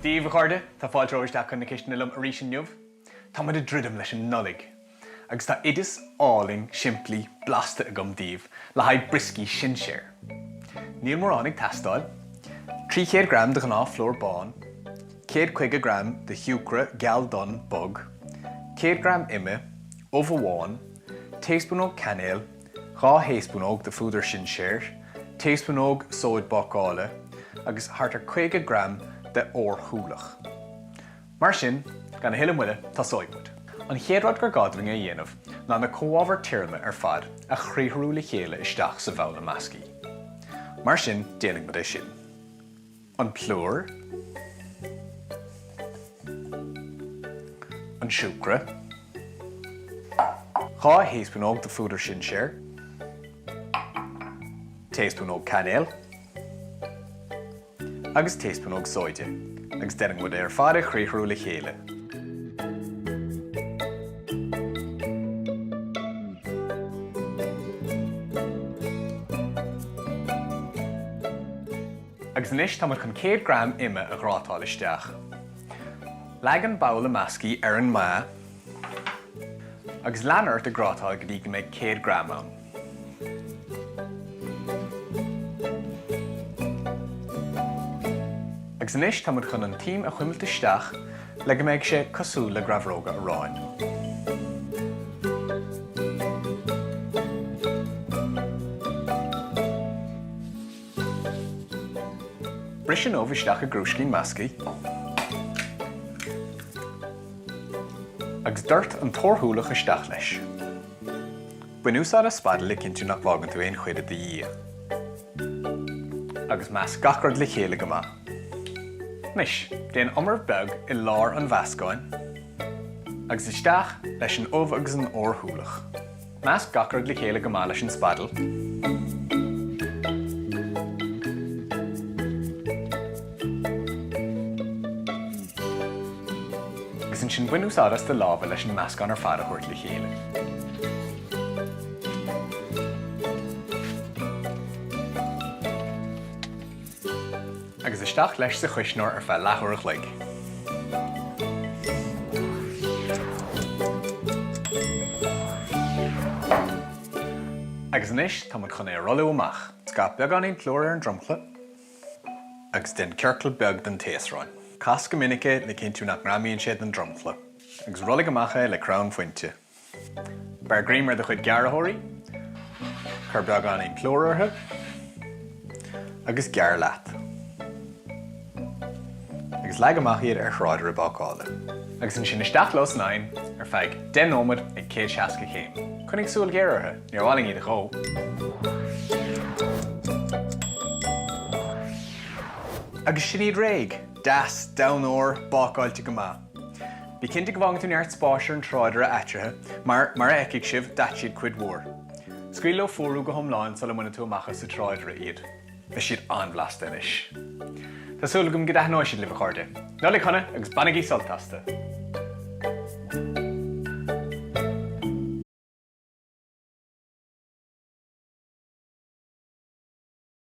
daoibh chuirde, tá fáilte óisteach chun na ciste lum arís an neamh. Tá muid a ddridim leis an Nollag. Agus tá idas áling siimplí blasta agam daoibh le haid briscí sin séir. Níl mór annig tastáil, 300 gram de gná flór bán, 150 gram de hiúcra geal don bug, 100 gram ime, óbhamháin, téaspónóg canéil, 2 héaspónóg de fúdar sin séir, téaspónóg sóid bacála, agus hartar 50 gram de orthúlach. Mar sin, gan na hiile tá sóidmúd. An chéadrád gur gadring a dhéanamh ná na cóábhar tíorma ar fad a chríthhrú le chéile isteach sa bhogha meascaí. Mar sin, déanamh mud é sin. An plúr, an siúcra, 2 héaspónóg de fúdar sin séir, téaspónóg canéil, agus téaspónóg sóide, agus déanamh mud ar fad a chríthhrú le chéile. Agus anois tá muid chun 100 gram ime a grátáil isteach. Leag an bogha meascaí ar an mhaith, agus leanart a grátáil go dtí go mbeidh 100 gram ann. Agus anois tá muid chun an tíim a chuimilt isteach le go mbeidh sé cosúil le greabhróga aráin. Brioscaí Nollag isteach a Brioscaí meascaí, agus dúirt an torthúlach isteach leis. Buin úsáid a spadal le cinntiú nach bhagan tú aon chuide de dhí. Agus meas gacrad le chéile go maith. Nis, déan iomair beag I lár an bhfeascáin, agus isteach leis an óbh agus an orthúlach. Meas gacrad le chéile go maith leis an spadal. Agus an sin buin úsáidas de lábha leis an meascán ar fad a chuirt le chéile. Agus isteach leis sa chuisneoir ar feadh leathúireach laig. Agus anois tá muid chun é rolú amach, scap beag an aon clór ar an dromchla, agus den ceircla beag den téasráin. Cas go minice le cinntiú nach raimíonn sé den dromchla, agus rollig amacha le crán fointe. Bear grímar de chuid gearrthóirí, chur beag an aon clór orthu, agus gear leat. Agus leag amach iad ar chráidir a bacála. Agus an sin isteach los 9 ar feadh den nómad ag 160 chéim. Chun ag súil géar orthu, níor bháiling iad a chó. Agus sin iad réig, das, downóir, bacáilte go maith. Bhí cinnte go bhagan tú neart spáisiir an tráidir a eitrithe, mar eiceigh sibh dat siad cuid mhór. Scaoil le fóhrú go thomláin sa le muna tú amachchas sa tráidir iad. Bheith siad anbhlasta inis. Tásúla gom go daithnáis siad le bh chuirde. Nola chuna agus bannaigí soltasta.